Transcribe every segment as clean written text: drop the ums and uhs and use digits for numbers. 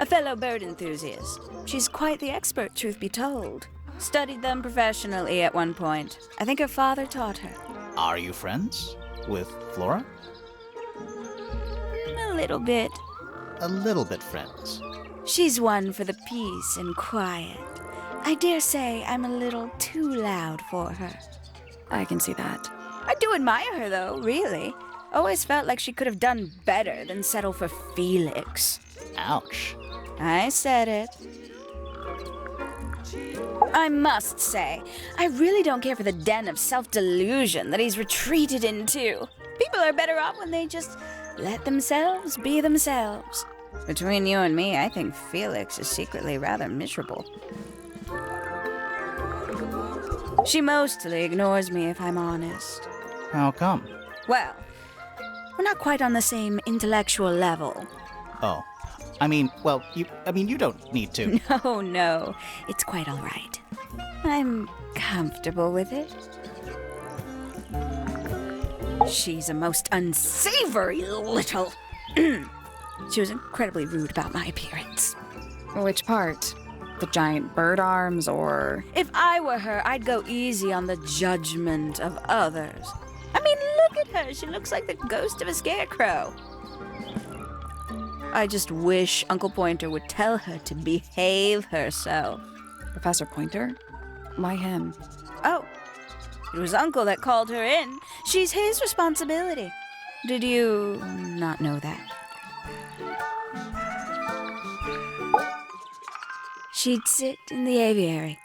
A fellow bird enthusiast. She's quite the expert, truth be told. Studied them professionally at one point. I think her father taught her. Are you friends with Flora? A little bit. A little bit friends. She's one for the peace and quiet. I dare say I'm a little too loud for her. I can see that. I do admire her, though, really. Always felt like she could have done better than settle for Felix. Ouch. I said it. I must say, I really don't care for the den of self-delusion that he's retreated into. People are better off when they just let themselves be themselves. Between you and me, I think Felix is secretly rather miserable. She mostly ignores me, if I'm honest. How come? Well, we're not quite on the same intellectual level. Oh. You don't need to. No, it's quite all right. I'm comfortable with it. She's a most unsavory little... She was incredibly rude about my appearance. Which part? The giant bird arms, or... If I were her, I'd go easy on the judgment of others. I mean, look at her. She looks like the ghost of a scarecrow. I just wish Uncle Pointer would tell her to behave herself. Professor Pointer? Why him? Oh, it was Uncle that called her in. She's his responsibility. Did you not know that? She'd sit in the aviary,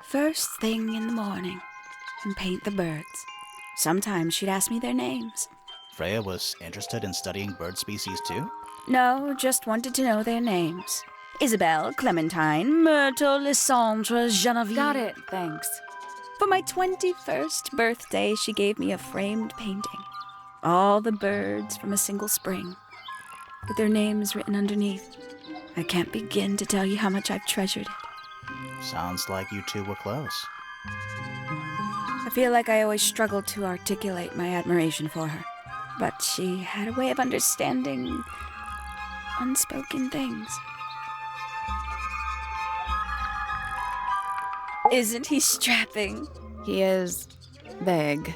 first thing in the morning, and paint the birds. Sometimes she'd ask me their names. Freya was interested in studying bird species too? No, just wanted to know their names. Isabelle, Clementine, Myrtle, Lysandre, Genevieve. Got it, thanks. For my 21st birthday, she gave me a framed painting. All the birds from a single spring, with their names written underneath. I can't begin to tell you how much I've treasured it. Sounds like you two were close. I feel like I always struggled to articulate my admiration for her. But she had a way of understanding unspoken things. Isn't he strapping? He is big.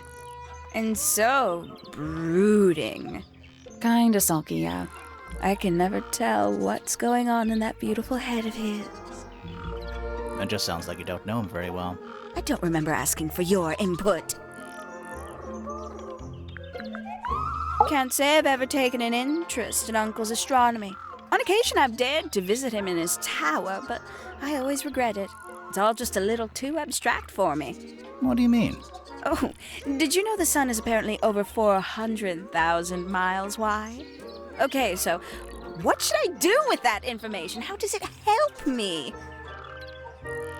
And so brooding. Kinda sulky, yeah. I can never tell what's going on in that beautiful head of his. It just sounds like you don't know him very well. I don't remember asking for your input. Can't say I've ever taken an interest in Uncle's astronomy. On occasion I've dared to visit him in his tower, but I always regret it. It's all just a little too abstract for me. What do you mean? Oh, did you know the sun is apparently over 400,000 miles wide? Okay, so what should I do with that information? How does it help me?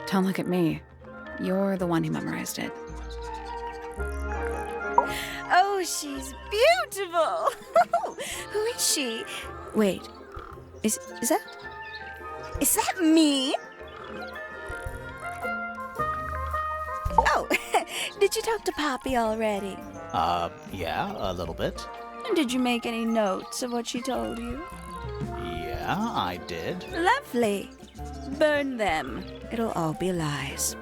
Don't look at me. You're the one who memorized it. Oh, she's beautiful. Who is she? Wait, is that me? Oh, did you talk to Poppy already? Yeah, a little bit. And did you make any notes of what she told you? Yeah, I did. Lovely. Burn them. It'll all be lies.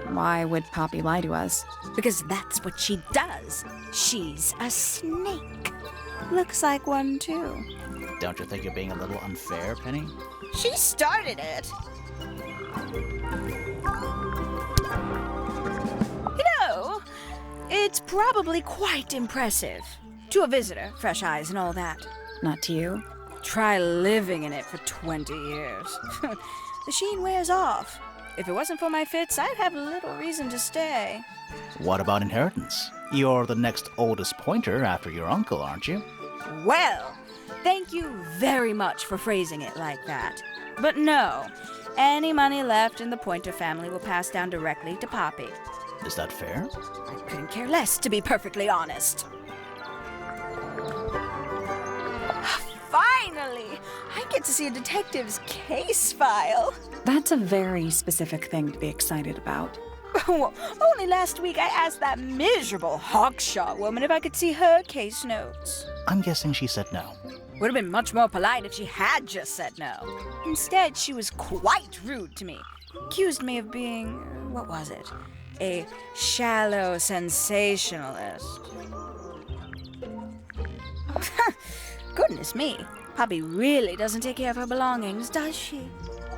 Why would Poppy lie to us? Because that's what she does. She's a snake. Looks like one, too. Don't you think you're being a little unfair, Penny? She started it. You know, it's probably quite impressive. To a visitor, fresh eyes and all that. Not to you? Try living in it for 20 years. The sheen wears off. If it wasn't for my fits, I'd have little reason to stay. What about inheritance? You're the next oldest pointer after your uncle, aren't you? Well, thank you very much for phrasing it like that. But no, any money left in the Pointer family will pass down directly to Poppy. Is that fair? I couldn't care less, to be perfectly honest. Finally! I get to see a detective's case file. That's a very specific thing to be excited about. Well, only last week I asked that miserable Hawkshaw woman if I could see her case notes. I'm guessing she said no. Would have been much more polite if she had just said no. Instead, she was quite rude to me. Accused me of being, what was it? A shallow sensationalist. Goodness me. Poppy really doesn't take care of her belongings, does she?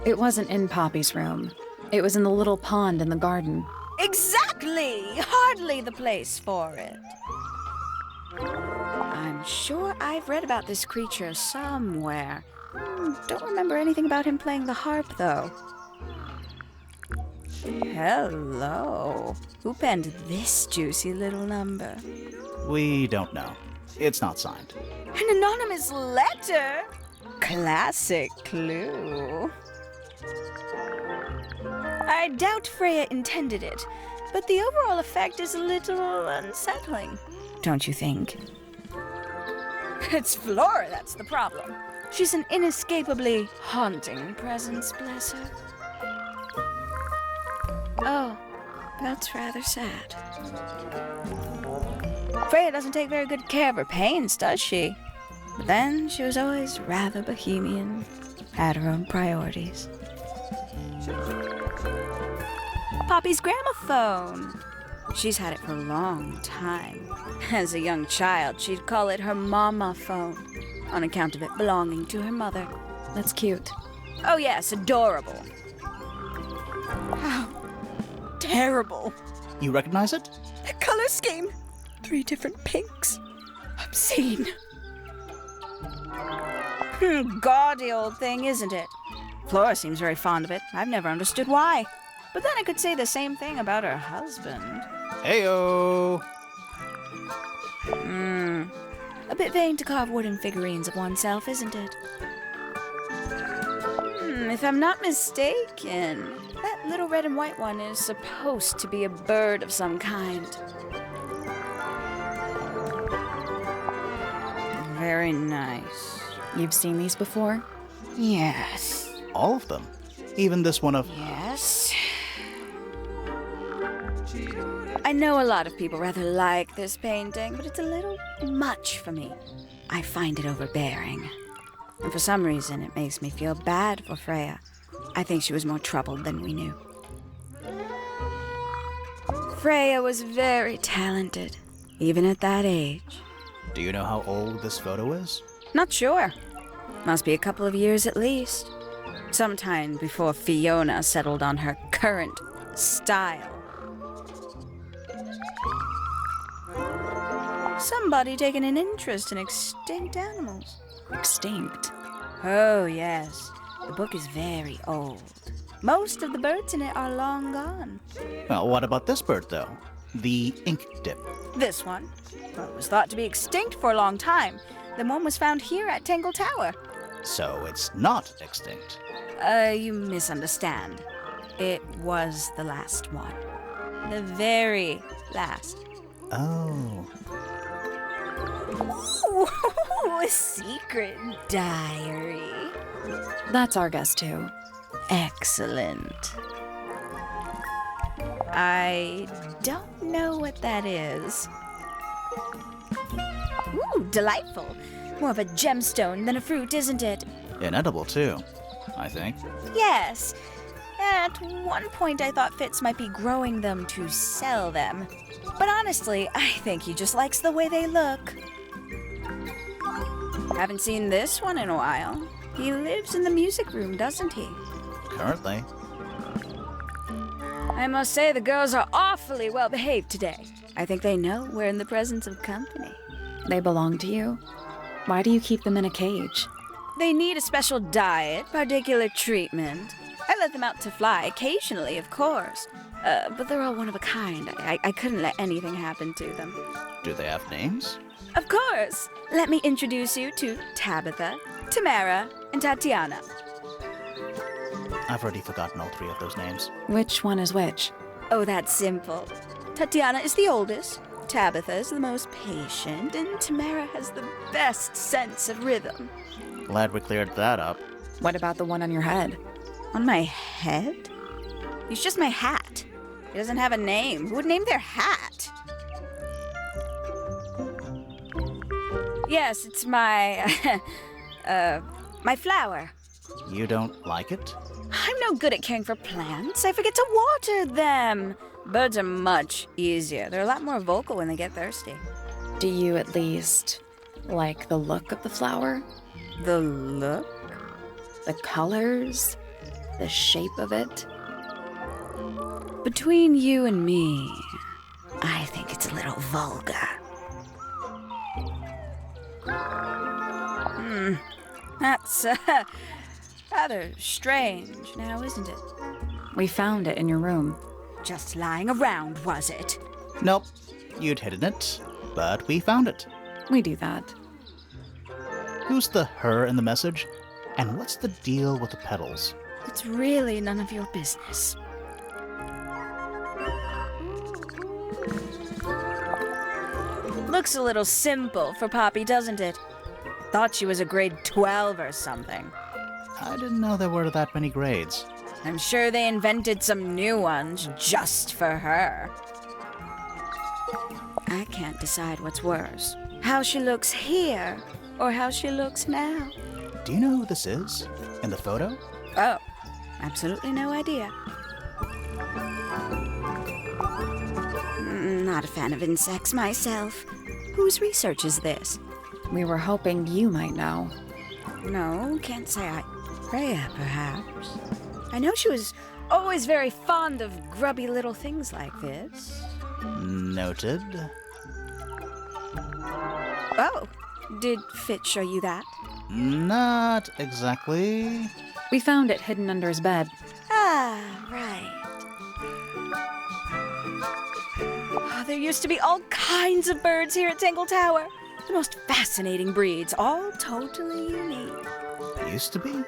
It wasn't in Poppy's room. It was in the little pond in the garden. Exactly! Hardly the place for it. I'm sure I've read about this creature somewhere. Don't remember anything about him playing the harp, though. Hello. Who penned this juicy little number? We don't know. It's not signed. An anonymous letter? Classic clue. I doubt Freya intended it, but the overall effect is a little unsettling. Don't you think? It's Flora that's the problem. She's an inescapably haunting presence, bless her. Oh, that's rather sad. Freya doesn't take very good care of her paints, does she? But then she was always rather bohemian, had her own priorities. Poppy's gramophone. She's had it for a long time. As a young child, she'd call it her mama phone, on account of it belonging to her mother. That's cute. Oh yes, adorable. How terrible. You recognize it? The color scheme. 3 different pinks. Obscene. Gaudy old thing, isn't it? Flora seems very fond of it. I've never understood why. But then I could say the same thing about her husband. Heyo! A bit vain to carve wooden figurines of oneself, isn't it? If I'm not mistaken, that little red and white one is supposed to be a bird of some kind. Very nice. You've seen these before? Yes. All of them. Even this one of... Yes. I know a lot of people rather like this painting, but it's a little much for me. I find it overbearing. And for some reason, it makes me feel bad for Freya. I think she was more troubled than we knew. Freya was very talented, even at that age. Do you know how old this photo is? Not sure. Must be a couple of years at least. Sometime before Fiona settled on her current style. Somebody taking an interest in extinct animals. Extinct. Oh, yes. The book is very old. Most of the birds in it are long gone. Well, what about this bird, though? The ink dip. This one? Well, it was thought to be extinct for a long time. Then one was found here at Tangle Tower. So it's not extinct. You misunderstand. It was the last one. The very last. Oh. Ooh, a secret diary. That's our guess, too. Excellent. I don't know what that is. Ooh, delightful. More of a gemstone than a fruit, isn't it? Inedible, too, I think. Yes. At one point, I thought Fitz might be growing them to sell them. But honestly, I think he just likes the way they look. Haven't seen this one in a while. He lives in the music room, doesn't he? Currently. I must say the girls are awfully well behaved today. I think they know we're in the presence of company. They belong to you? Why do you keep them in a cage? They need a special diet, particular treatment. I let them out to fly occasionally, of course. But they're all one of a kind. I couldn't let anything happen to them. Do they have names? Of course. Let me introduce you to Tabitha, Tamara, and Tatiana. I've already forgotten all 3 of those names. Which one is which? Oh, that's simple. Tatiana is the oldest, Tabitha is the most patient, and Tamara has the best sense of rhythm. Glad we cleared that up. What about the one on your head? On my head? It's just my hat. It doesn't have a name. Who would name their hat? Yes, it's my My flower. You don't like it? I'm no good at caring for plants. I forget to water them. Birds are much easier. They're a lot more vocal when they get thirsty. Do you at least like the look of the flower? The look? The colors? The shape of it? Between you and me, I think it's a little vulgar. That's rather strange now, isn't it? We found it in your room. Just lying around, was it? Nope. You'd hidden it, but we found it. We do that. Who's the her in the message? And what's the deal with the petals? It's really none of your business. Looks a little simple for Poppy, doesn't it? Thought she was a grade 12 or something. I didn't know there were that many grades. I'm sure they invented some new ones just for her. I can't decide what's worse. How she looks here, or how she looks now. Do you know who this is? In the photo? Oh, absolutely no idea. Not a fan of insects myself. Whose research is this? We were hoping you might know. No, can't say I... Freya, perhaps. I know she was always very fond of grubby little things like this. Noted. Oh, did Fitz show you that? Not exactly. We found it hidden under his bed. Ah, right. Oh, there used to be all kinds of birds here at Tangle Tower. The most fascinating breeds, all totally unique. Used to be?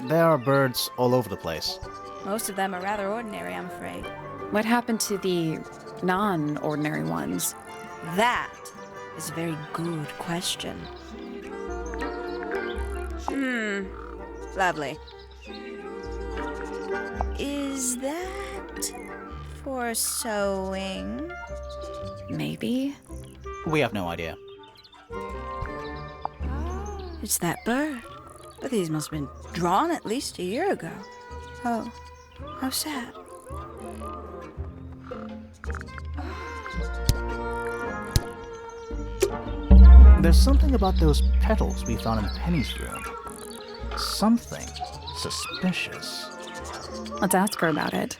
There are birds all over the place. Most of them are rather ordinary, I'm afraid. What happened to the non-ordinary ones? That is a very good question. Lovely. Is that for sewing? Maybe? We have no idea. It's that bird. But these must have been drawn at least a year ago. Oh, how sad. There's something about those petals we found in Penny's room. Something suspicious. Let's ask her about it.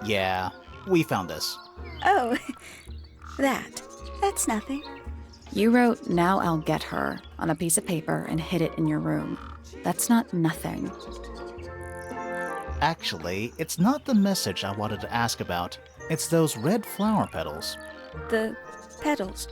Yeah, we found this. Oh, that's nothing. You wrote, "Now I'll get her," on a piece of paper and hid it in your room. That's not nothing. Actually, it's not the message I wanted to ask about. It's those red flower petals. The petals.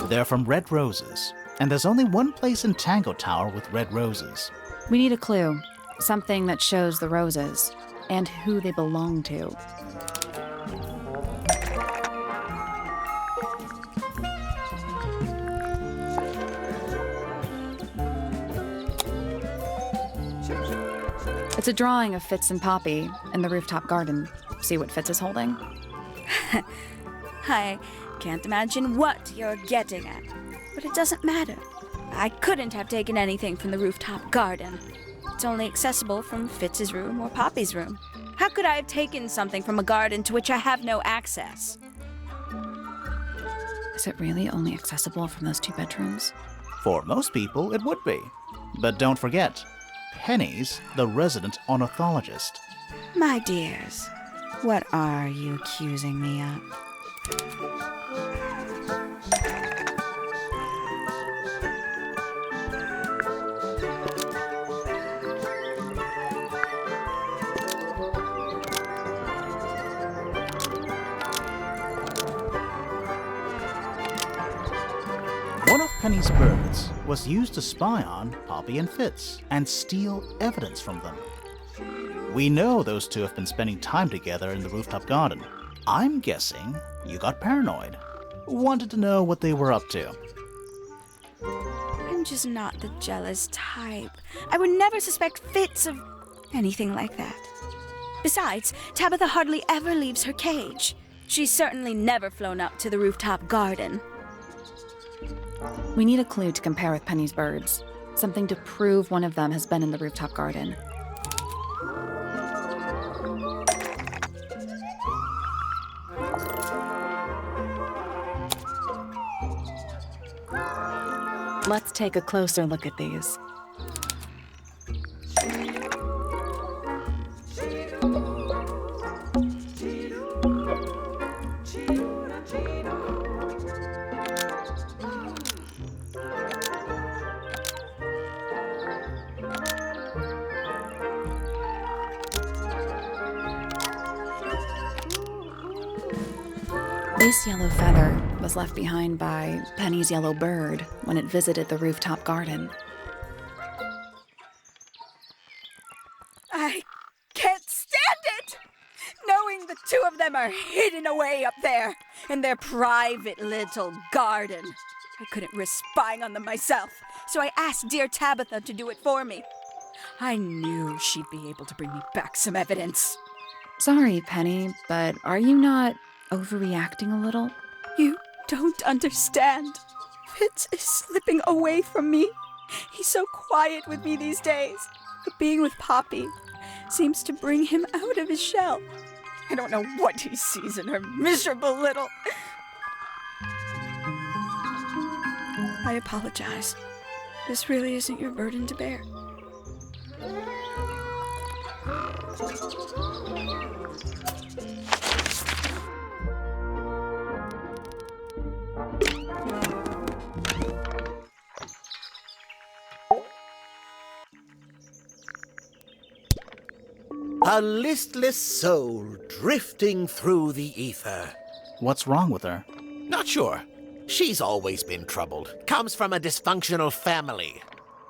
They're from red roses, and there's only one place in Tangle Tower with red roses. We need a clue. Something that shows the roses and who they belong to. It's a drawing of Fitz and Poppy in the rooftop garden. See what Fitz is holding? I can't imagine what you're getting at, but it doesn't matter. I couldn't have taken anything from the rooftop garden. It's only accessible from Fitz's room or Poppy's room. How could I have taken something from a garden to which I have no access? Is it really only accessible from those 2 bedrooms? For most people, it would be. But don't forget, Penny's the resident ornithologist. My dears, what are you accusing me of? One of Penny's birds was used to spy on Poppy and Fitz and steal evidence from them. We know those two have been spending time together in the rooftop garden. I'm guessing you got paranoid. Wanted to know what they were up to. I'm I'm just not the jealous type. I would never suspect Fitz of anything like that. Besides, Tabitha hardly ever leaves her cage. She's certainly never flown up to the rooftop garden. We need a clue to compare with Penny's birds. Something to prove one of them has been in the rooftop garden. Let's take a closer look at these. This yellow feather was left behind by Penny's yellow bird when it visited the rooftop garden. I can't stand it! Knowing the two of them are hidden away up there in their private little garden. I couldn't risk spying on them myself, so I asked dear Tabitha to do it for me. I knew she'd be able to bring me back some evidence. Sorry, Penny, but are you not overreacting a little? You don't understand. Fitz is slipping away from me. He's so quiet with me these days. But being with Poppy seems to bring him out of his shell. I don't know what he sees in her miserable little... I apologize. This really isn't your burden to bear. A listless soul drifting through the ether. What's wrong with her? Not sure. She's always been troubled. Comes from a dysfunctional family.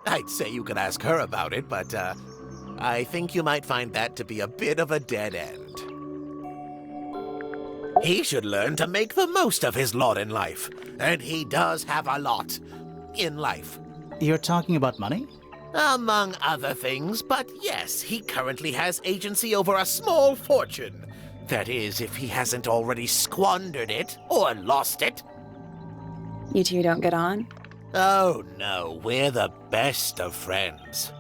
I'd say you could ask her about it, but I think you might find that to be a bit of a dead end. He should learn to make the most of his lot in life. And he does have a lot in life. You're talking about money? Among other things, but yes, he currently has agency over a small fortune. That is, if he hasn't already squandered it or lost it. You two don't get on? Oh no, we're the best of friends.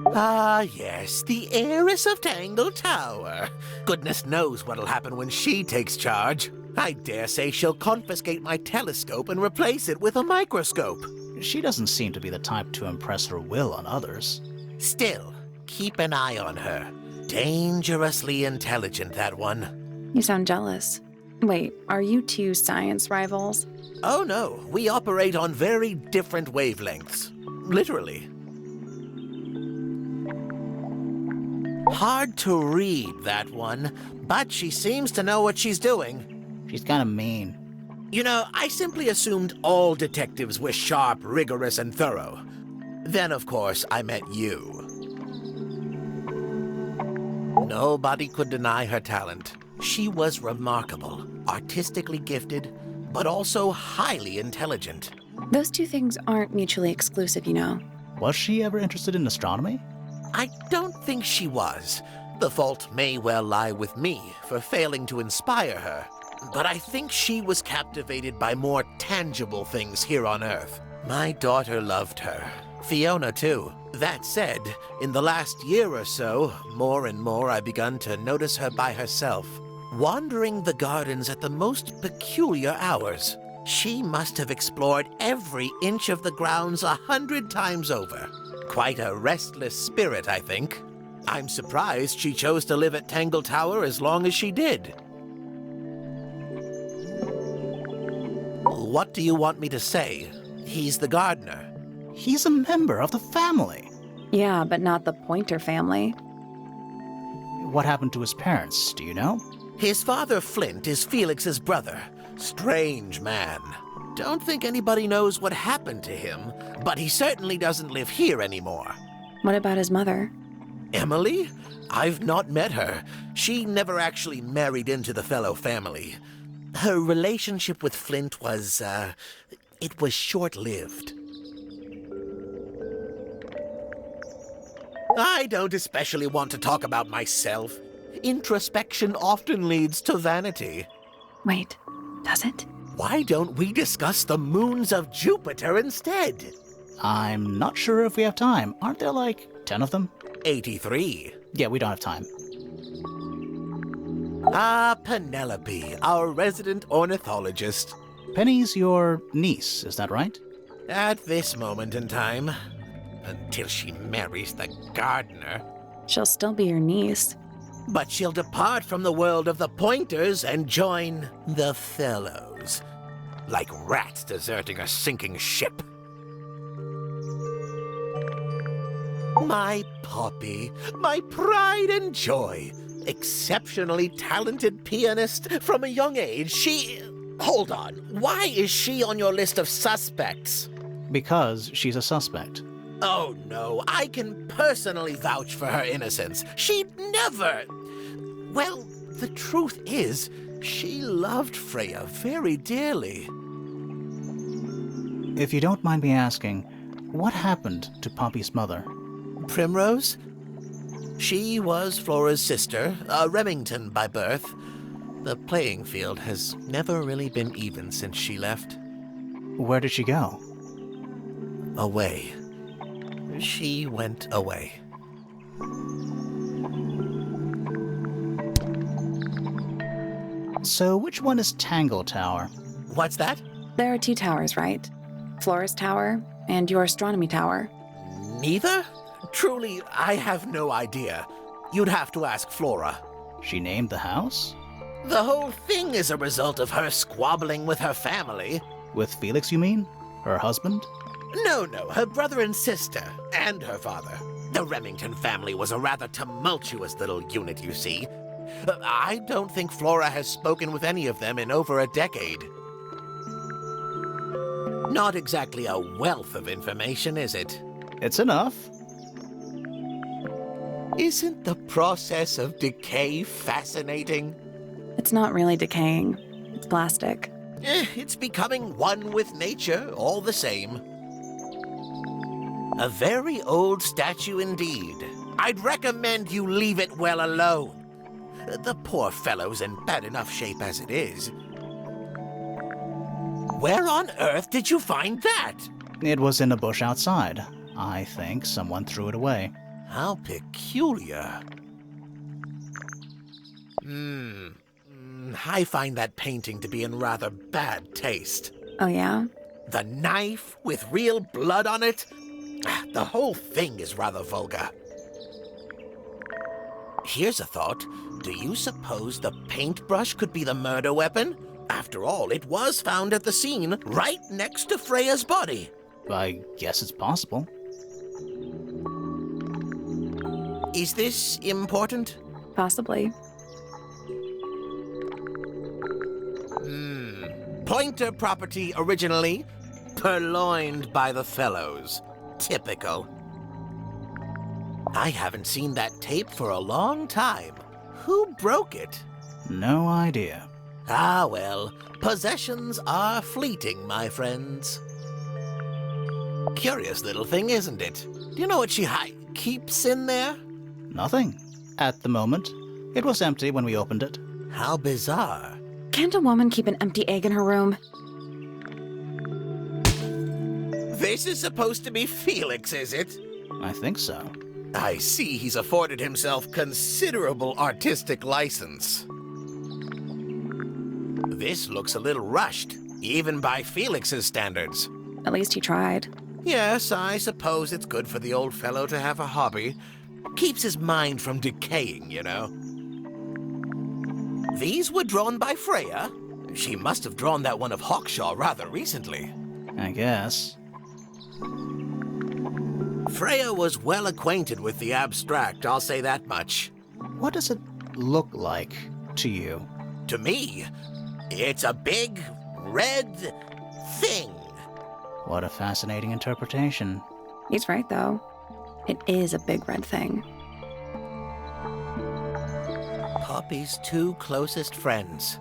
Ah yes, the heiress of Tangle Tower. Goodness knows what'll happen when she takes charge. I dare say she'll confiscate my telescope and replace it with a microscope. She doesn't seem to be the type to impress her will on others. Still, keep an eye on her. Dangerously intelligent, that one. You sound jealous. Wait, are you two science rivals? Oh no, we operate on very different wavelengths. Literally. Hard to read, that one, but she seems to know what she's doing. She's kind of mean. You know, I simply assumed all detectives were sharp, rigorous, and thorough. Then, of course, I met you. Nobody could deny her talent. She was remarkable, artistically gifted, but also highly intelligent. Those two things aren't mutually exclusive, you know. Was she ever interested in astronomy? I don't think she was. The fault may well lie with me for failing to inspire her. But I think she was captivated by more tangible things here on Earth. My daughter loved her. Fiona, too. That said, in the last year or so, more and more I've begun to notice her by herself, wandering the gardens at the most peculiar hours. She must have explored every inch of the grounds 100 times over. Quite a restless spirit, I think. I'm surprised she chose to live at Tangle Tower as long as she did. What do you want me to say? He's the gardener. He's a member of the family. Yeah, but not the Pointer family. What happened to his parents, do you know? His father, Flint, is Felix's brother. Strange man. Don't think anybody knows what happened to him, but he certainly doesn't live here anymore. What about his mother? Emily? I've not met her. She never actually married into the Fellow family. Her relationship with Flint was, it was short-lived. I don't especially want to talk about myself. Introspection often leads to vanity. Wait, does it? Why don't we discuss the moons of Jupiter instead? I'm not sure if we have time. Aren't there like 10 of them? 83. Yeah, we don't have time. Ah, Penelope, our resident ornithologist. Penny's your niece, is that right? At this moment in time, until she marries the gardener. She'll still be your niece. But she'll depart from the world of the Pointers and join the Fellows. Like rats deserting a sinking ship. My Poppy, my pride and joy. Exceptionally talented pianist from a young age. Hold on. Why is she on your list of suspects? Because she's a suspect. Oh, no. I can personally vouch for her innocence. She'd never... Well, the truth is, she loved Freya very dearly. If you don't mind me asking, what happened to Poppy's mother? Primrose? She was Flora's sister, a Remington by birth. The playing field has never really been even since she left. Where did she go? Away. She went away. So which one is Tangle Tower? What's that? There are 2 towers, right? Flora's tower and your astronomy tower. Neither? Truly, I have no idea. You'd have to ask Flora. She named the house? The whole thing is a result of her squabbling with her family. With Felix, you mean? Her husband? No, her brother and sister, and her father. The Remington family was a rather tumultuous little unit, you see. I don't think Flora has spoken with any of them in over a decade. Not exactly a wealth of information, is it? It's enough. Isn't the process of decay fascinating? It's not really decaying. It's plastic. It's becoming one with nature, all the same. A very old statue indeed. I'd recommend you leave it well alone. The poor fellow's in bad enough shape as it is. Where on earth did you find that? It was in a bush outside. I think someone threw it away. How peculiar. I find that painting to be in rather bad taste. Oh, yeah? The knife with real blood on it? The whole thing is rather vulgar. Here's a thought. Do you suppose the paintbrush could be the murder weapon? After all, it was found at the scene, right next to Freya's body. I guess it's possible. Is this important? Possibly. Pointer property originally, purloined by the Fellows. Typical. I haven't seen that tape for a long time. Who broke it? No idea. Ah, well, possessions are fleeting, my friends. Curious little thing, isn't it? Do you know what she keeps in there? Nothing. At the moment. It was empty when we opened it. How bizarre. Can't a woman keep an empty egg in her room? This is supposed to be Felix, is it? I think so. I see he's afforded himself considerable artistic license. This looks a little rushed, even by Felix's standards. At least he tried. Yes, I suppose it's good for the old fellow to have a hobby. Keeps his mind from decaying, you know. These were drawn by Freya. She must have drawn that one of Hawkshaw rather recently. I guess. Freya was well acquainted with the abstract, I'll say that much. What does it look like to you? To me, it's a big, red thing. What a fascinating interpretation. He's right, though. It is a big red thing. Poppy's 2 closest friends.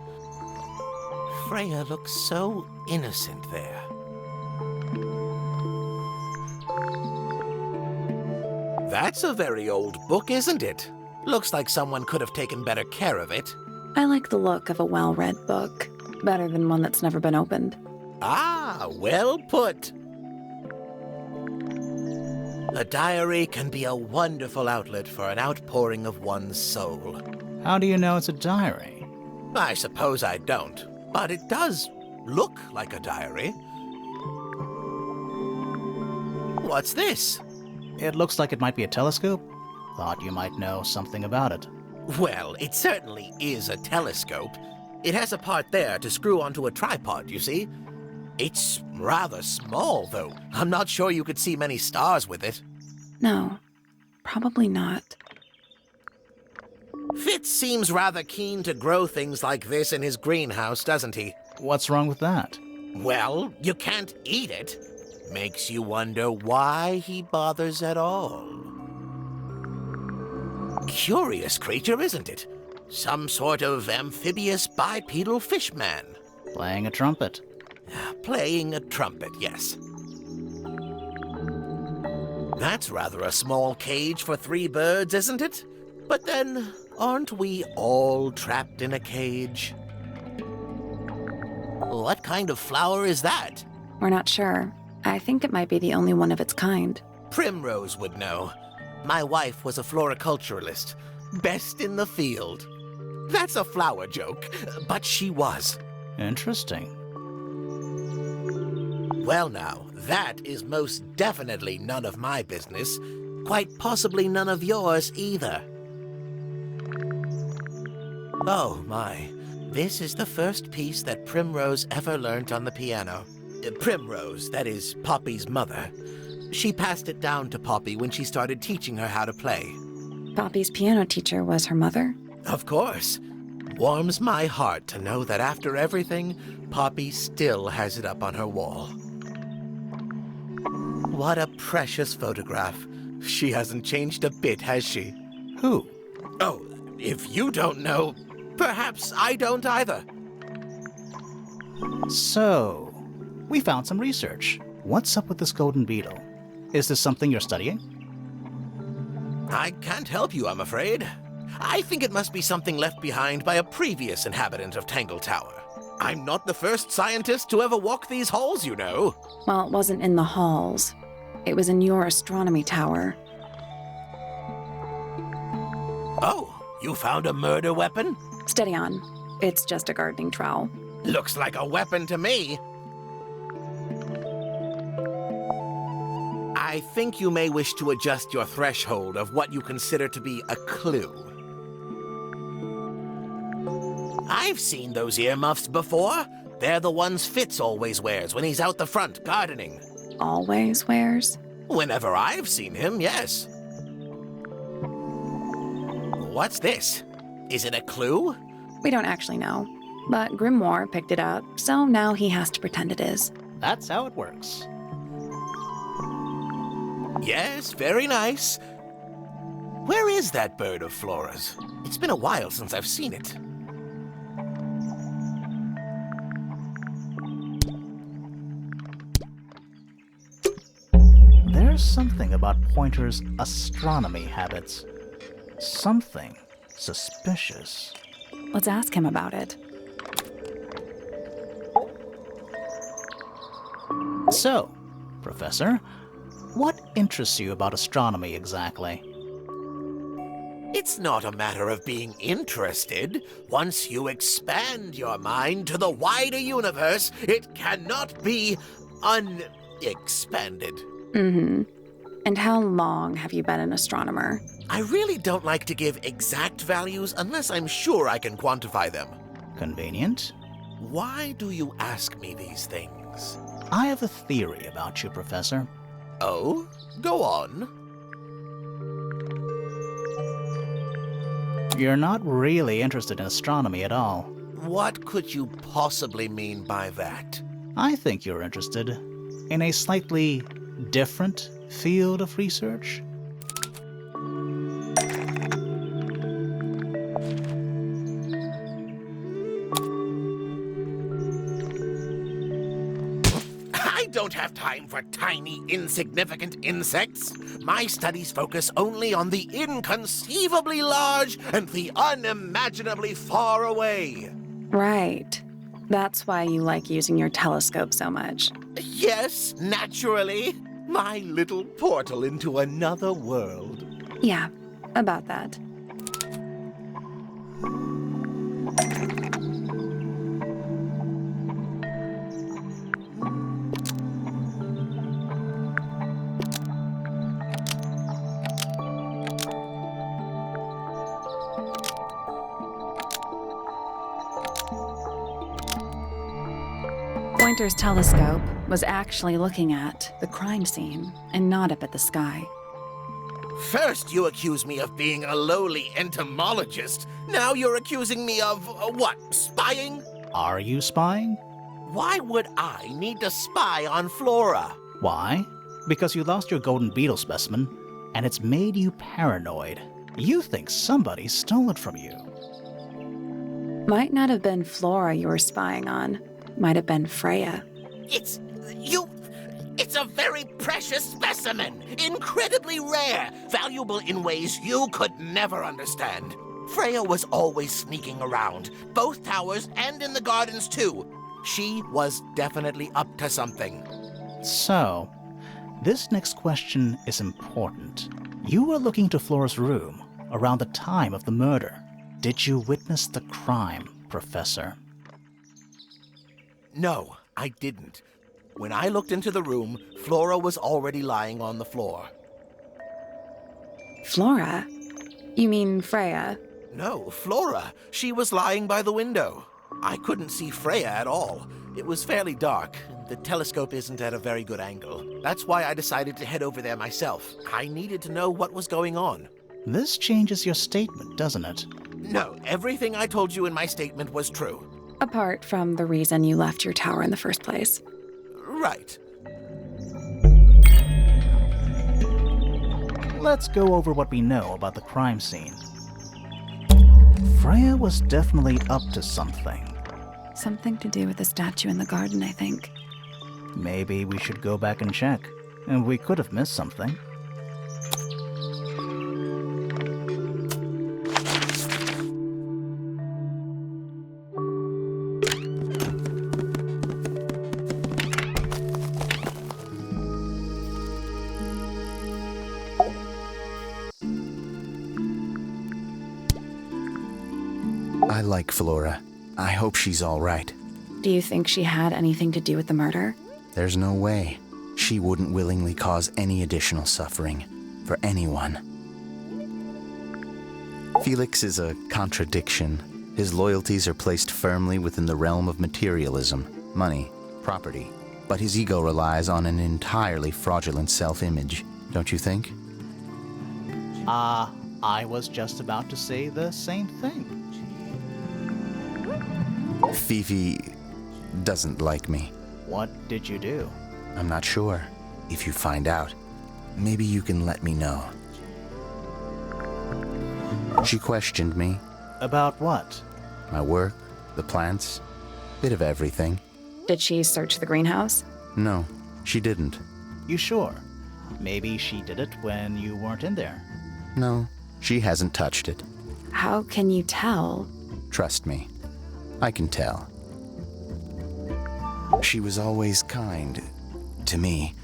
Freya looks so innocent there. That's a very old book, isn't it? Looks like someone could have taken better care of it. I like the look of a well-read book, better than one that's never been opened. Ah, well put. A diary can be a wonderful outlet for an outpouring of one's soul. How do you know it's a diary? I suppose I don't, but it does look like a diary. What's this? It looks like it might be a telescope. Thought you might know something about it. Well, it certainly is a telescope. It has a part there to screw onto a tripod, you see. It's rather small, though. I'm not sure you could see many stars with it. No, probably not. Fitz seems rather keen to grow things like this in his greenhouse, doesn't he? What's wrong with that? Well, you can't eat it. Makes you wonder why he bothers at all. Curious creature, isn't it? Some sort of amphibious bipedal fishman. Playing a trumpet. Playing a trumpet, yes. That's rather a small cage for 3 birds, isn't it? But then, aren't we all trapped in a cage? What kind of flower is that? We're not sure. I think it might be the only one of its kind. Primrose would know. My wife was a floriculturalist. Best in the field. That's a flower joke, but she was. Interesting. Well now, that is most definitely none of my business. Quite possibly none of yours either. Oh my, this is the first piece that Primrose ever learnt on the piano. Primrose, that is Poppy's mother. She passed it down to Poppy when she started teaching her how to play. Poppy's piano teacher was her mother? Of course. Warms my heart to know that after everything, Poppy still has it up on her wall. What a precious photograph. She hasn't changed a bit, has she? Who? Oh, if you don't know, perhaps I don't either. So, we found some research. What's up with this golden beetle? Is this something you're studying? I can't help you, I'm afraid. I think it must be something left behind by a previous inhabitant of Tangle Tower. I'm not the first scientist to ever walk these halls, you know. Well, it wasn't in the halls. It was in your astronomy tower. Oh, you found a murder weapon? Steady on. It's just a gardening trowel. Looks like a weapon to me. I think you may wish to adjust your threshold of what you consider to be a clue. I've seen those earmuffs before. They're the ones Fitz always wears when he's out the front gardening. Always wears? Whenever I've seen him, yes. What's this? Is it a clue? We don't actually know. But Grimoire picked it up, so now he has to pretend it is. That's how it works. Yes, very nice. Where is that bird of Flora's? It's been a while since I've seen it. There's something about Pointer's astronomy habits. Something suspicious. Let's ask him about it. So, Professor, what interests you about astronomy exactly? It's not a matter of being interested. Once you expand your mind to the wider universe, it cannot be unexpanded. Mm-hmm. And how long have you been an astronomer? I really don't like to give exact values unless I'm sure I can quantify them. Convenient. Why do you ask me these things? I have a theory about you, Professor. Oh, go on. You're not really interested in astronomy at all. What could you possibly mean by that? I think you're interested in a slightly different field of research. I I don't have time for tiny, insignificant insects. My studies focus only on the inconceivably large and the unimaginably far away. Right. That's why you like using your telescope so much. Yes, naturally. My little portal into another world. Yeah, about that. Pointer's telescope was actually looking at the crime scene and not up at the sky. First, you accuse me of being a lowly entomologist. Now you're accusing me of, what, spying? Are you spying? Why would I need to spy on Flora? Why? Because you lost your golden beetle specimen, and it's made you paranoid. You think somebody stole it from you. Might not have been Flora you were spying on. Might have been Freya. It's a very precious specimen. Incredibly rare. Valuable in ways you could never understand. Freya was always sneaking around, both towers and in the gardens too. She was definitely up to something. So, this next question is important. You were looking to Flora's room around the time of the murder. Did you witness the crime, Professor? No, I didn't. When I looked into the room, Flora was already lying on the floor. Flora? You mean Freya? No, Flora. She was lying by the window. I couldn't see Freya at all. It was fairly dark. The telescope isn't at a very good angle. That's why I decided to head over there myself. I needed to know what was going on. This changes your statement, doesn't it? No, everything I told you in my statement was true. Apart from the reason you left your tower in the first place. Right. Let's go over what we know about the crime scene. Freya was definitely up to something. Something to do with the statue in the garden, I think. Maybe we should go back and check. And we could have missed something. I like Flora. I hope she's all right. Do you think she had anything to do with the murder? There's no way. She wouldn't willingly cause any additional suffering for anyone. Felix is a contradiction. His loyalties are placed firmly within the realm of materialism, money, property. But his ego relies on an entirely fraudulent self-image, don't you think? I was just about to say the same thing. Fifi doesn't like me. What did you do? I'm not sure. If you find out, maybe you can let me know. She questioned me. About what? My work, the plants, bit of everything. Did she search the greenhouse? No, she didn't. You sure? Maybe she did it when you weren't in there. No, she hasn't touched it. How can you tell? Trust me, I can tell. She was always kind to me.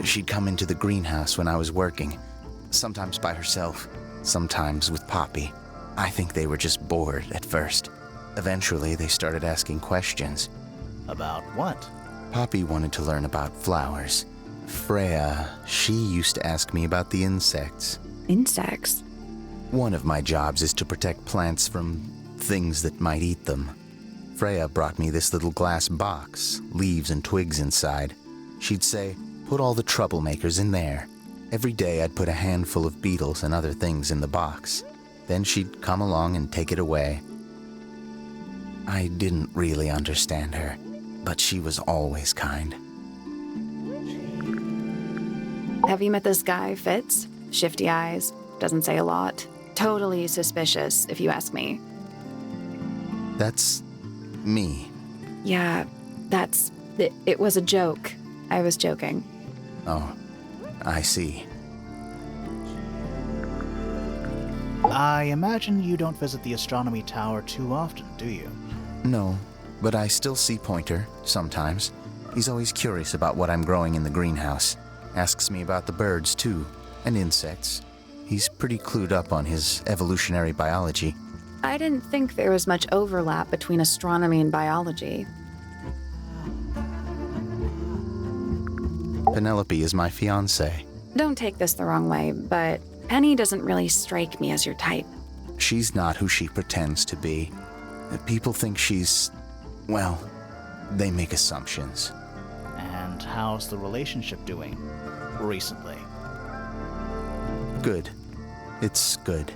She'd come into the greenhouse when I was working, sometimes by herself, sometimes with Poppy. I think they were just bored at first. Eventually, they started asking questions. About what? Poppy wanted to learn about flowers. Freya, she used to ask me about the insects. Insects? One of my jobs is to protect plants from things that might eat them. Freya brought me this little glass box, leaves and twigs inside. She'd say, put all the troublemakers in there. Every day I'd put a handful of beetles and other things in the box. Then she'd come along and take it away. I didn't really understand her, but she was always kind. Have you met this guy, Fitz? Shifty eyes, doesn't say a lot. Totally suspicious, if you ask me. That's me. Yeah, it was a joke. I was joking. Oh, I see. I imagine you don't visit the astronomy tower too often, do you? No, but I still see Pointer, sometimes. He's always curious about what I'm growing in the greenhouse. Asks me about the birds, too, and insects. He's pretty clued up on his evolutionary biology. I didn't think there was much overlap between astronomy and biology. Penelope is my fiancée. Don't take this the wrong way, but Penny doesn't really strike me as your type. She's not who she pretends to be. People think she's... well, they make assumptions. And how's the relationship doing recently? Good. It's good.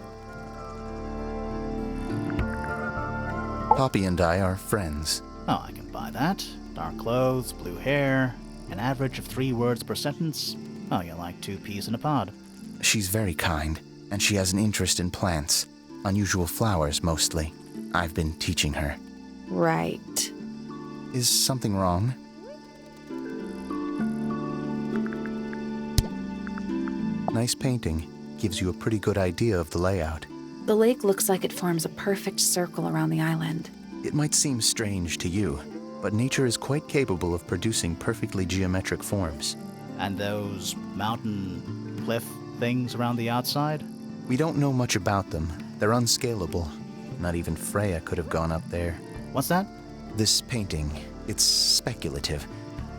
Poppy and I are friends. Oh, I can buy that. Dark clothes, blue hair, an average of 3 words per sentence. Oh, you're like 2 peas in a pod. She's very kind, and she has an interest in plants. Unusual flowers, mostly. I've been teaching her. Right. Is something wrong? Nice painting. Gives you a pretty good idea of the layout. The lake looks like it forms a perfect circle around the island. It might seem strange to you, but nature is quite capable of producing perfectly geometric forms. And those mountain cliff things around the outside? We don't know much about them. They're unscalable. Not even Freya could have gone up there. What's that? This painting, it's speculative.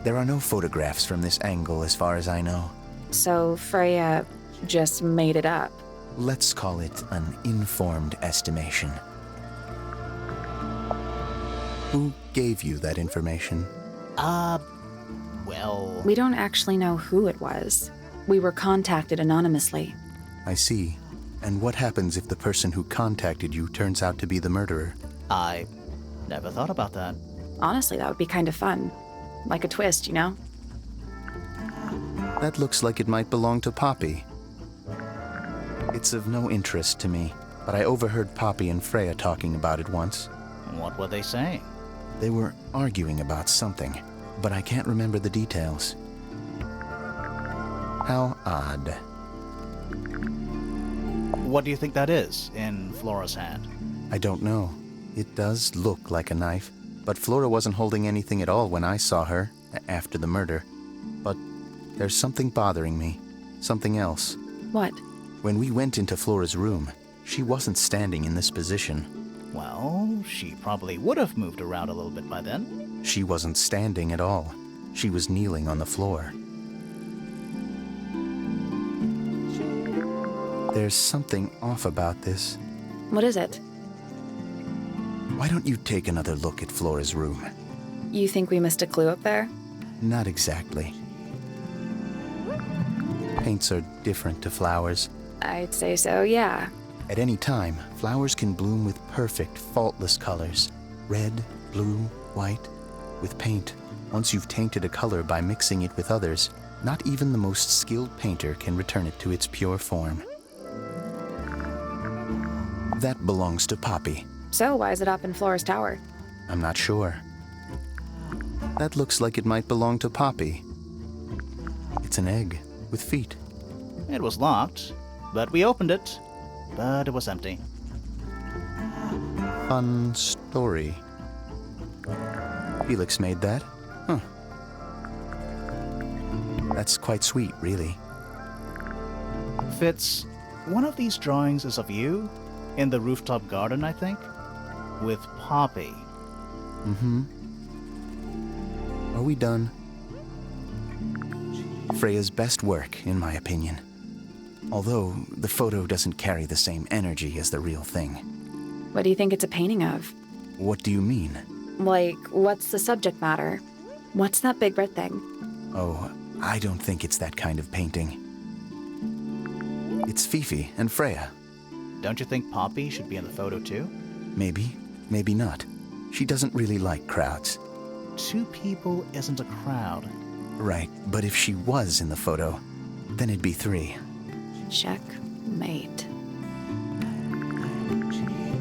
There are no photographs from this angle as far as I know. So Freya just made it up. Let's call it an informed estimation. Who gave you that information? Well... We don't actually know who it was. We were contacted anonymously. I see. And what happens if the person who contacted you turns out to be the murderer? I never thought about that. Honestly, that would be kind of fun. Like a twist, you know? That looks like it might belong to Poppy. It's of no interest to me, but I overheard Poppy and Freya talking about it once. What were they saying? They were arguing about something, but I can't remember the details. How odd. What do you think that is in Flora's hand? I don't know. It does look like a knife, but Flora wasn't holding anything at all when I saw her, after the murder. But there's something bothering me. Something else. What? When we went into Flora's room, she wasn't standing in this position. Well, she probably would have moved around a little bit by then. She wasn't standing at all. She was kneeling on the floor. There's something off about this. What is it? Why don't you take another look at Flora's room? You think we missed a clue up there? Not exactly. Paints are different to flowers. I'd say so, yeah. At any time, flowers can bloom with perfect, faultless colors. Red, blue, white. With paint, once you've tainted a color by mixing it with others, not even the most skilled painter can return it to its pure form. That belongs to Poppy. So why is it up in Flora's tower? I'm not sure. That looks like it might belong to Poppy. It's an egg with feet. It was locked, but we opened it, but it was empty. Fun story. Felix made that? Huh. That's quite sweet, really. Fitz, one of these drawings is of you, in the rooftop garden, I think, with Poppy. Mm-hmm. Are we done? Freya's best work, in my opinion. Although, the photo doesn't carry the same energy as the real thing. What do you think it's a painting of? What do you mean? Like, what's the subject matter? What's that big red thing? Oh, I don't think it's that kind of painting. It's Fifi and Freya. Don't you think Poppy should be in the photo too? Maybe, maybe not. She doesn't really like crowds. 2 people isn't a crowd. Right, but if she was in the photo, then it'd be 3. Checkmate.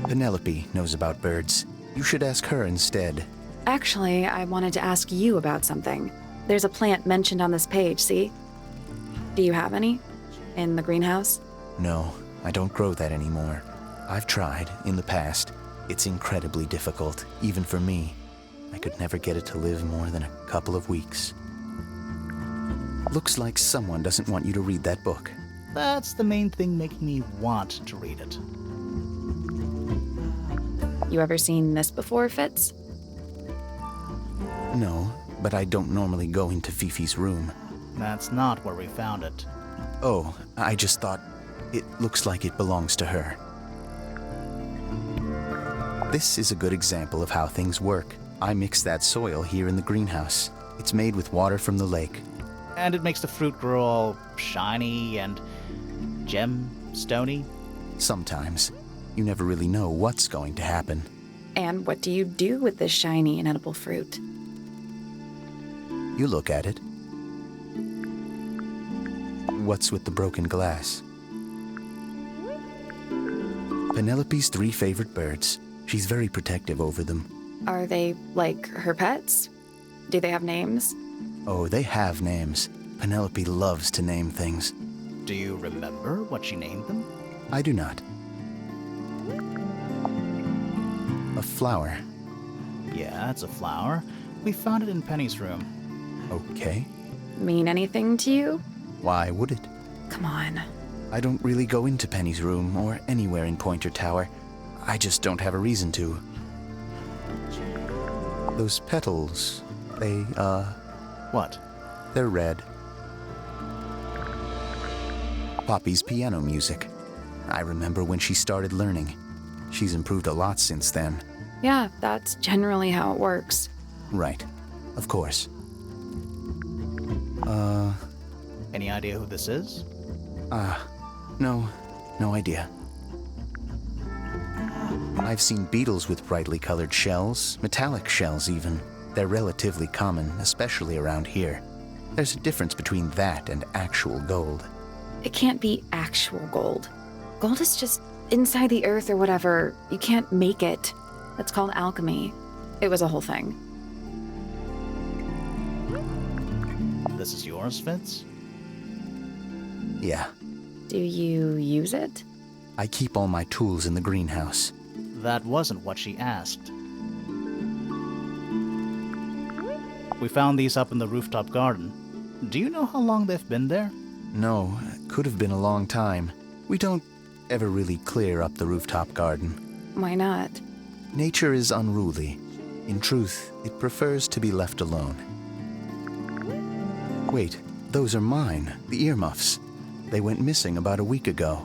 Penelope knows about birds. You should ask her instead. Actually, I wanted to ask you about something. There's a plant mentioned on this page, see? Do you have any? In the greenhouse? No, I don't grow that anymore. I've tried, in the past. It's incredibly difficult, even for me. I could never get it to live more than a couple of weeks. Looks like someone doesn't want you to read that book. That's the main thing making me want to read it. You ever seen this before, Fitz? No, but I don't normally go into Fifi's room. That's not where we found it. Oh, I just thought it looks like it belongs to her. This is a good example of how things work. I mix that soil here in the greenhouse. It's made with water from the lake. And it makes the fruit grow all shiny and gem-stony. Sometimes. You never really know what's going to happen. And what do you do with this shiny, inedible fruit? You look at it. What's with the broken glass? Penelope's 3 favorite birds. She's very protective over them. Are they like her pets? Do they have names? Oh, they have names. Penelope loves to name things. Do you remember what she named them? I do not. A flower. Yeah, it's a flower. We found it in Penny's room. Okay. Mean anything to you? Why would it? Come on. I don't really go into Penny's room or anywhere in Pointer Tower. I just don't have a reason to. Those petals, they, What? they're red. Poppy's piano music. I remember when she started learning. She's improved a lot since then. Yeah, that's generally how it works. Right. Of course. Any idea who this is? No idea. I've seen beetles with brightly colored shells, metallic shells even. They're relatively common, especially around here. There's a difference between that and actual gold. It can't be actual gold. Gold is just inside the earth or whatever. You can't make it. That's called alchemy. It was a whole thing. This is yours, Fitz? Yeah, Do you use it? I keep all my tools in the greenhouse. That wasn't what she asked. We found these up in the rooftop garden. Do you know how long they've been there? No, it could have been a long time. We don't ever really clear up the rooftop garden. Why not? Nature is unruly. In truth, it prefers to be left alone. Wait, those are mine, the earmuffs. They went missing about a week ago.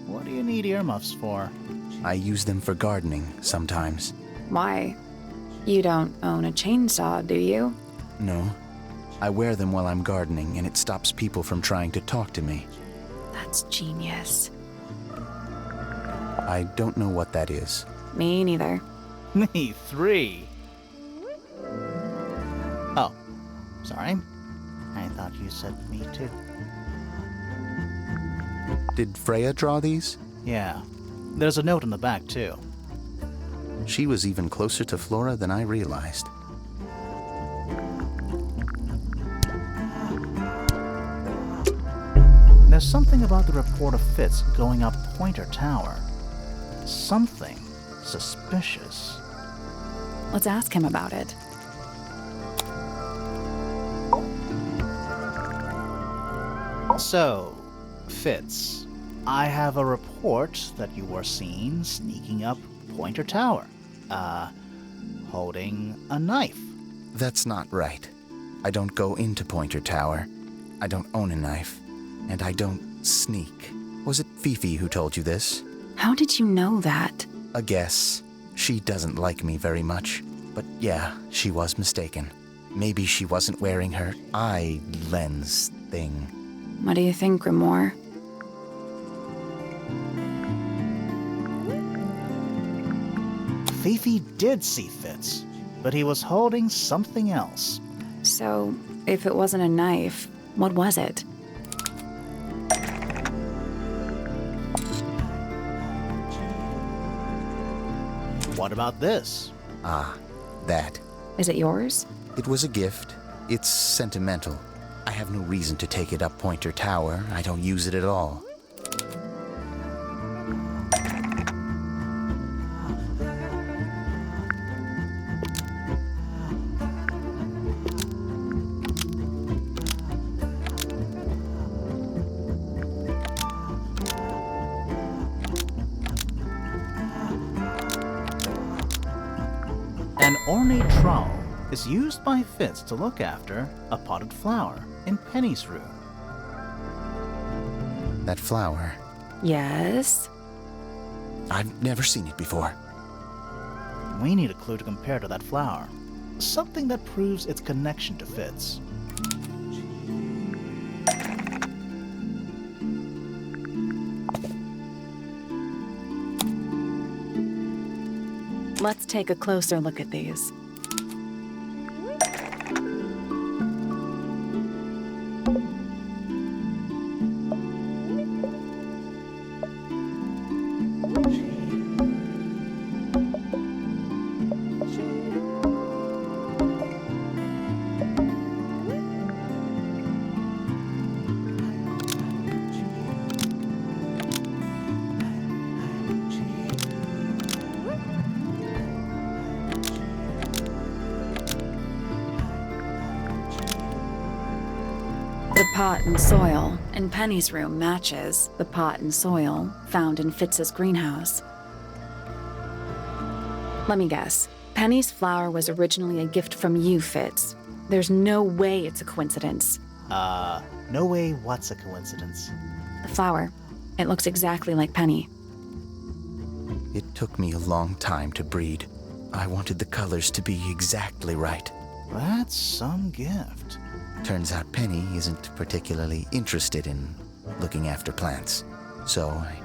What do you need earmuffs for? I use them for gardening sometimes. Why? You don't own a chainsaw, do you? No, I wear them while I'm gardening, and it stops people from trying to talk to me. That's genius. I don't know what that is. Me neither. Me 3. Oh, sorry. I thought you said me too. Did Freya draw these? Yeah. There's a note on the back, too. She was even closer to Flora than I realized. There's something about the report of Fitz going up Pointer Tower. Something suspicious. Let's ask him about it. So, Fitz, I have a report that you were seen sneaking up Pointer Tower. Holding a knife. That's not right. I don't go into Pointer Tower. I don't own a knife. And I don't sneak. Was it Fifi who told you this? How did you know that? A guess. She doesn't like me very much. But yeah, she was mistaken. Maybe she wasn't wearing her eye lens thing. What do you think, Grimoire? Fifi did see Fitz, but he was holding something else. So, if it wasn't a knife, what was it? What about this? Ah, that. Is it yours? It was a gift. It's sentimental. I have no reason to take it up Pointer Tower. I don't use it at all. An ornate trowel is used by Fitz to look after a potted flower in Penny's room. That flower, Yes? I've never seen it before. We need a clue to compare to that flower. Something that proves its connection to Fitz. Let's take a closer look at these. The pot and soil in Penny's room matches the pot and soil found in Fitz's greenhouse. Let me guess. Penny's flower was originally a gift from you, Fitz. There's no way it's a coincidence. No way what's a coincidence. The flower. It looks exactly like Penny. It took me a long time to breed. I wanted the colors to be exactly right. That's some gift. Turns out Penny isn't particularly interested in looking after plants. So I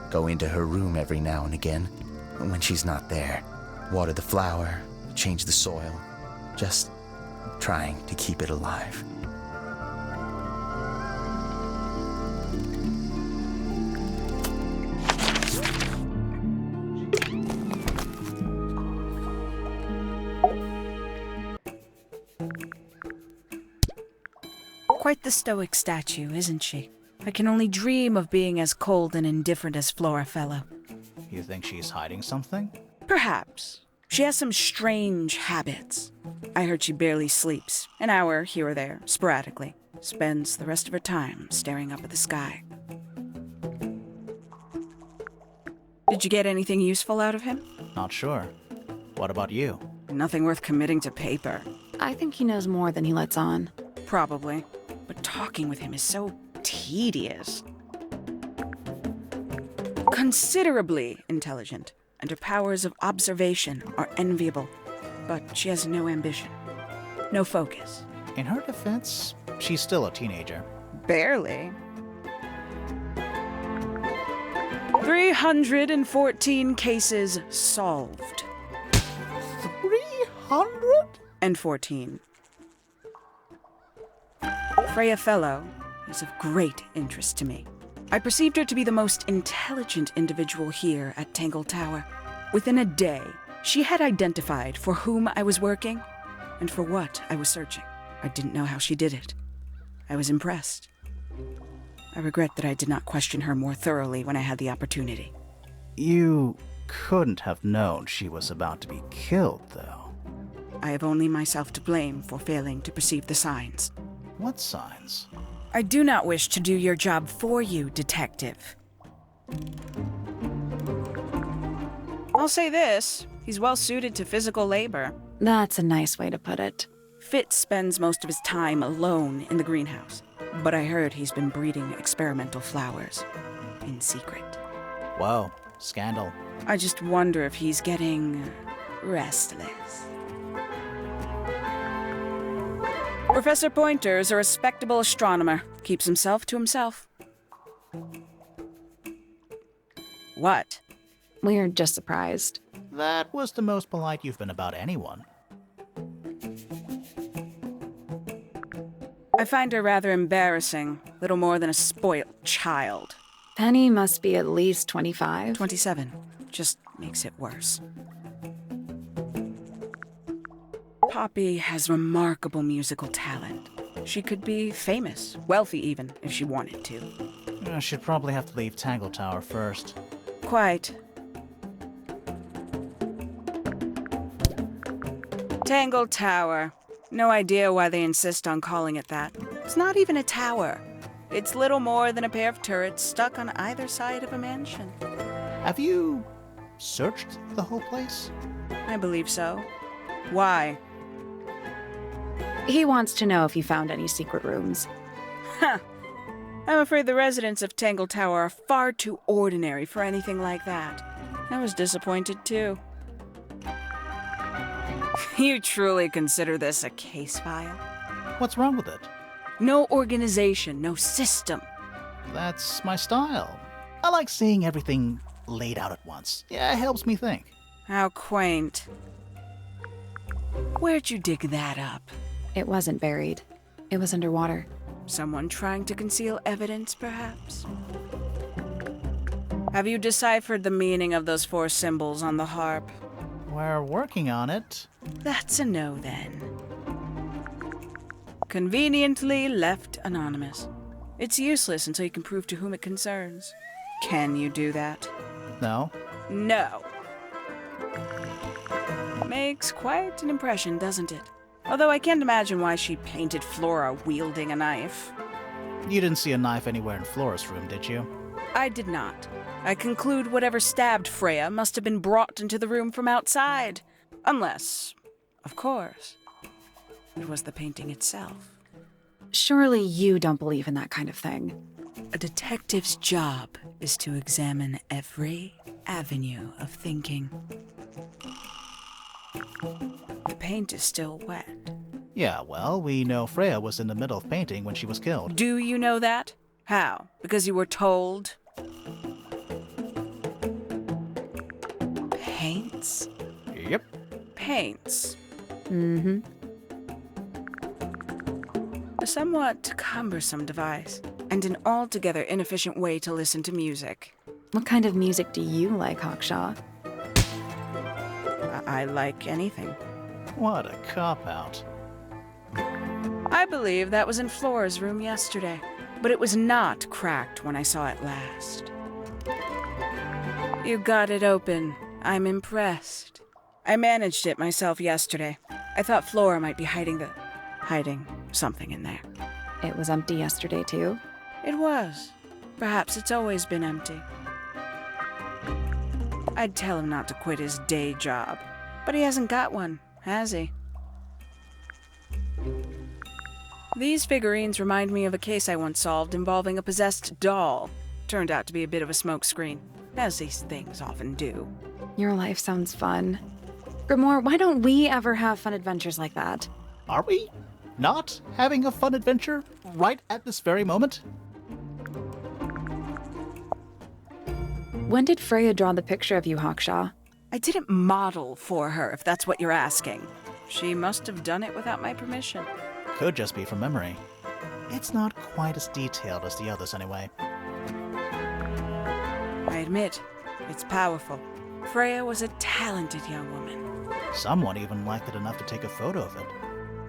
go into her room every now and again. When she's not there, water the flower, change the soil, just trying to keep it alive. Quite the stoic statue, isn't she? I can only dream of being as cold and indifferent as Freya Fellow. You think she's hiding something? Perhaps. She has some strange habits. I heard she barely sleeps, an hour here or there, sporadically. Spends the rest of her time staring up at the sky. Did you get anything useful out of him? Not sure. What about you? Nothing worth committing to paper. I think he knows more than he lets on. Probably. But talking with him is so tedious. Considerably intelligent, and her powers of observation are enviable. But she has no ambition. No focus. In her defense, she's still a teenager. Barely. 314 cases solved. 314. Freya Fellow is of great interest to me. I perceived her to be the most intelligent individual here at Tangle Tower. Within a day, she had identified for whom I was working and for what I was searching. I didn't know how she did it. I was impressed. I regret that I did not question her more thoroughly when I had the opportunity. You couldn't have known she was about to be killed, though. I have only myself to blame for failing to perceive the signs. What signs? I do not wish to do your job for you, Detective. I'll say this, he's well suited to physical labor. That's a nice way to put it. Fitz spends most of his time alone in the greenhouse, but I heard he's been breeding experimental flowers in secret. Whoa, scandal. I just wonder if he's getting restless. Professor Pointer's a respectable astronomer. Keeps himself to himself. What? We're just surprised. That was the most polite you've been about anyone. I find her rather embarrassing. Little more than a spoilt child. Penny must be at least 25. 27. Just makes it worse. Poppy has remarkable musical talent. She could be famous, wealthy even, if she wanted to. She'd probably have to leave Tangle Tower first. Quite. Tangle Tower. No idea why they insist on calling it that. It's not even a tower. It's little more than a pair of turrets stuck on either side of a mansion. Have you searched the whole place? I believe so. Why? He wants to know if you found any secret rooms. Huh. I'm afraid the residents of Tangle Tower are far too ordinary for anything like that. I was disappointed too. You truly consider this a case file? What's wrong with it? No organization, no system. That's my style. I like seeing everything laid out at once. Yeah, it helps me think. How quaint. Where'd you dig that up? It wasn't buried. It was underwater. Someone trying to conceal evidence, perhaps? Have you deciphered the meaning of those 4 symbols on the harp? We're working on it. That's a no, then. Conveniently left anonymous. It's useless until you can prove to whom it concerns. Can you do that? No. No. Makes quite an impression, doesn't it? Although I can't imagine why she painted Flora wielding a knife. You didn't see a knife anywhere in Flora's room, did you? I did not. I conclude whatever stabbed Freya must have been brought into the room from outside. Unless, of course, it was the painting itself. Surely you don't believe in that kind of thing. A detective's job is to examine every avenue of thinking. The paint is still wet. Yeah, well, we know Freya was in the middle of painting when she was killed. Do you know that? How? Because you were told? Paints? Yep. Paints. Mm-hmm. A somewhat cumbersome device, and an altogether inefficient way to listen to music. What kind of music do you like, Hawkshaw? I like anything. What a cop-out. I believe that was in Flora's room yesterday, but it was not cracked when I saw it last. You got it open. I'm impressed. I managed it myself yesterday. I thought Flora might be hiding something in there. It was empty yesterday, too. It was. Perhaps it's always been empty. I'd tell him not to quit his day job, but he hasn't got one, has he? These figurines remind me of a case I once solved involving a possessed doll. Turned out to be a bit of a smokescreen, as these things often do. Your life sounds fun. Grimoire, why don't we ever have fun adventures like that? Are we not having a fun adventure right at this very moment? When did Freya draw the picture of you, Hawkshaw? I didn't model for her, if that's what you're asking. She must have done it without my permission. Could just be from memory. It's not quite as detailed as the others anyway. I admit, it's powerful. Freya was a talented young woman. Someone even liked it enough to take a photo of it.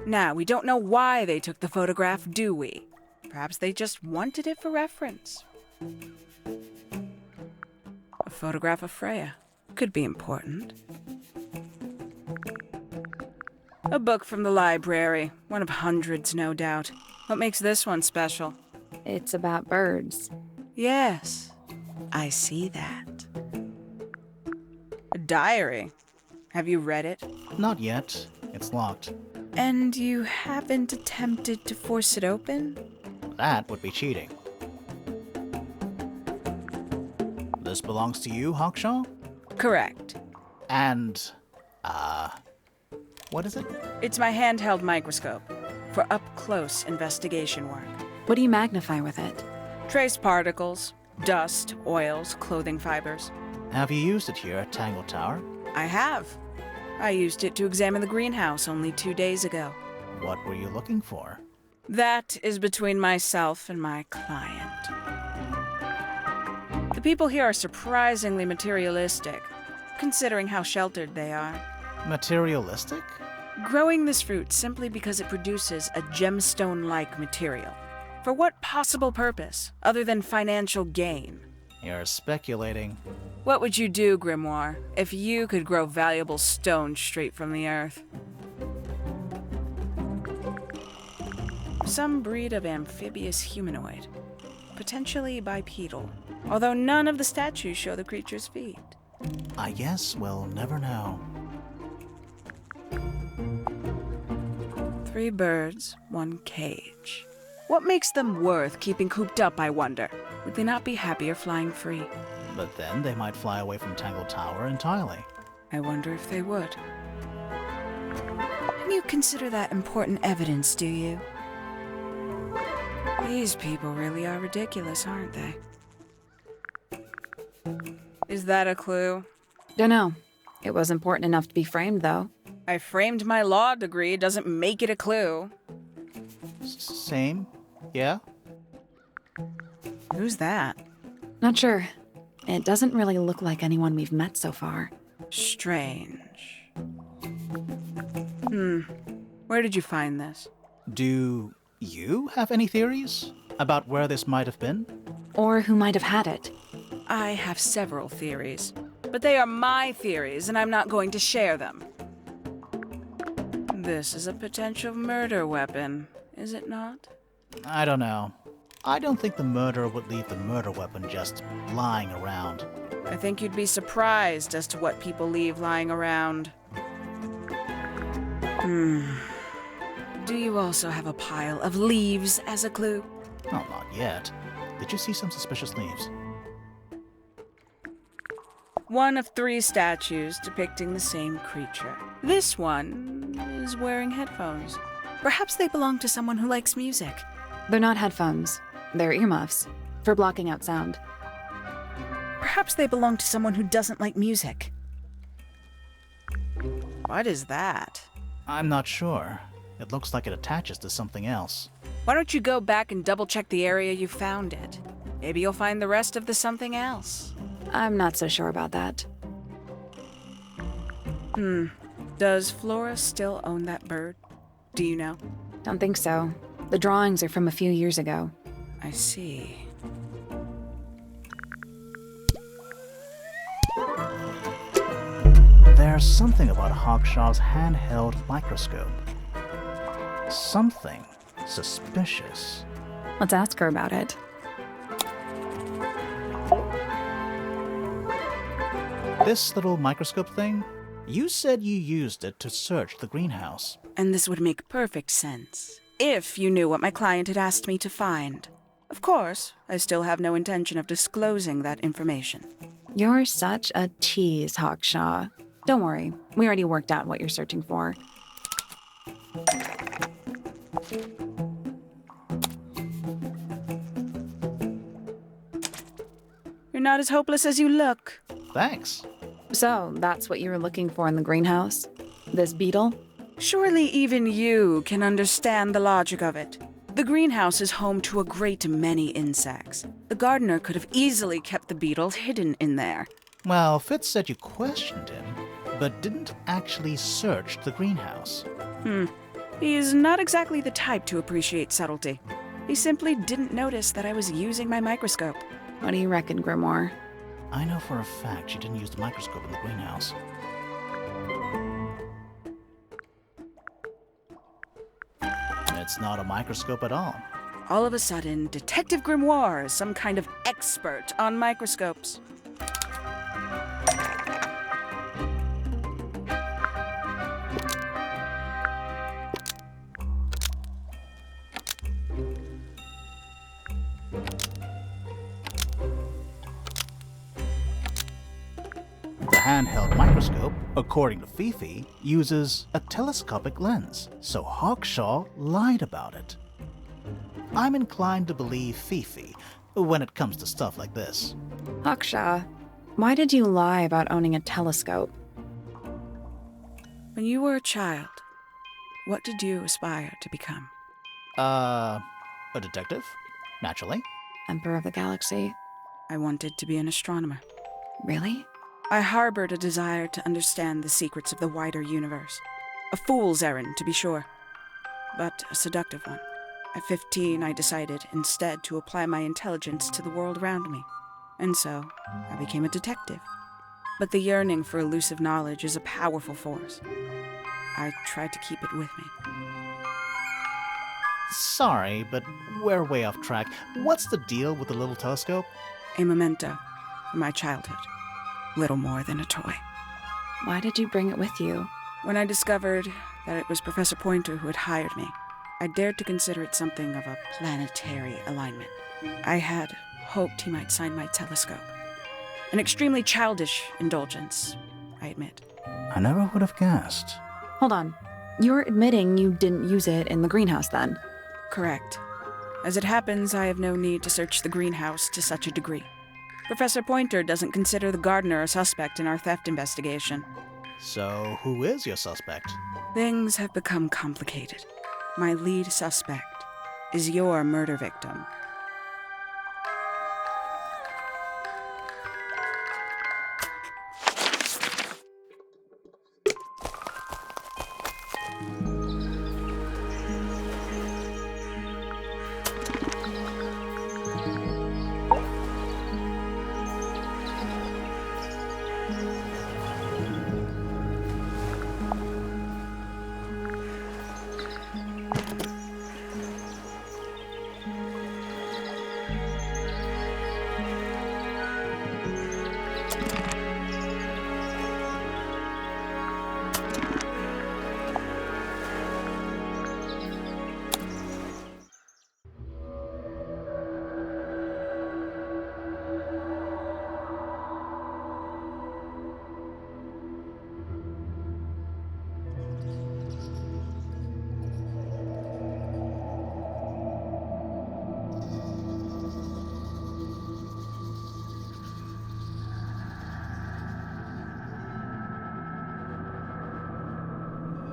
Now, we don't know why they took the photograph, do we? Perhaps they just wanted it for reference. A photograph of Freya could be important. A book from the library, one of hundreds, no doubt. What makes this one special? It's about birds. Yes, I see that. A diary. Have you read it? Not yet. It's locked. And you haven't attempted to force it open? That would be cheating. This belongs to you, Hawkshaw? Correct. And, what is it? It's my handheld microscope for up-close investigation work. What do you magnify with it? Trace particles, dust, oils, clothing fibers. Have you used it here at Tangle Tower? I have. I used it to examine the greenhouse only 2 days ago. What were you looking for? That is between myself and my client. The people here are surprisingly materialistic, considering how sheltered they are. Materialistic? growing this fruit simply because it produces a gemstone-like material. For what possible purpose, other than financial gain? You're speculating. What would you do, Grimoire, if you could grow valuable stone straight from the earth? Some breed of amphibious humanoid, potentially bipedal, although none of the statues show the creature's feet. I guess we'll never know. 3 birds, 1 cage. What makes them worth keeping cooped up, I wonder? Would they not be happier flying free? But then they might fly away from Tangle Tower entirely. I wonder if they would. And you consider that important evidence, do you? These people really are ridiculous, aren't they? Is that a clue? Dunno. It was important enough to be framed, though. I framed my law degree, doesn't make it a clue. Same? Yeah? Who's that? Not sure. It doesn't really look like anyone we've met so far. Strange. Where did you find this? Do you have any theories about where this might have been? Or who might have had it. I have several theories, but they are my theories, and I'm not going to share them. This is a potential murder weapon, is it not? I don't know. I don't think the murderer would leave the murder weapon just lying around. I think you'd be surprised as to what people leave lying around. Do you also have a pile of leaves as a clue? Oh, not yet. Did you see some suspicious leaves? 1 of 3 statues depicting the same creature. This one is wearing headphones. Perhaps they belong to someone who likes music. They're not headphones. They're earmuffs. For blocking out sound. Perhaps they belong to someone who doesn't like music. What is that? I'm not sure. It looks like it attaches to something else. Why don't you go back and double-check the area you found it? Maybe you'll find the rest of the something else. I'm not so sure about that. Does Flora still own that bird? Do you know? Don't think so. The drawings are from a few years ago. I see. There's something about Hawkshaw's handheld microscope. Something suspicious. Let's ask her about it. This little microscope thing? You said you used it to search the greenhouse. And this would make perfect sense, if you knew what my client had asked me to find. Of course, I still have no intention of disclosing that information. You're such a tease, Hawkshaw. Don't worry, we already worked out what you're searching for. You're not as hopeless as you look. Thanks. So, that's what you were looking for in the greenhouse? This beetle? Surely even you can understand the logic of it. The greenhouse is home to a great many insects. The gardener could have easily kept the beetle hidden in there. Well, Fitz said you questioned him, but didn't actually search the greenhouse. He's not exactly the type to appreciate subtlety. He simply didn't notice that I was using my microscope. What do you reckon, Grimoire? I know for a fact she didn't use the microscope in the greenhouse. It's not a microscope at all. All of a sudden, Detective Grimoire is some kind of expert on microscopes. The handheld microscope, according to Fifi, uses a telescopic lens, so Hawkshaw lied about it. I'm inclined to believe Fifi when it comes to stuff like this. Hawkshaw, why did you lie about owning a telescope? When you were a child, what did you aspire to become? A detective? Naturally. Emperor of the Galaxy? I wanted to be an astronomer. Really? I harbored a desire to understand the secrets of the wider universe. A fool's errand, to be sure, but a seductive one. At 15, I decided instead to apply my intelligence to the world around me, and so I became a detective. But the yearning for elusive knowledge is a powerful force. I tried to keep it with me. Sorry, but we're way off track. What's the deal with the little telescope? A memento from my childhood. Little more than a toy. Why did you bring it with you? When I discovered that it was Professor Pointer who had hired me, I dared to consider it something of a planetary alignment. I had hoped he might sign my telescope. An extremely childish indulgence, I admit. I never would have guessed. Hold on. You're admitting you didn't use it in the greenhouse then? Correct. As it happens, I have no need to search the greenhouse to such a degree. Professor Pointer doesn't consider the gardener a suspect in our theft investigation. So, who is your suspect? Things have become complicated. My lead suspect is your murder victim,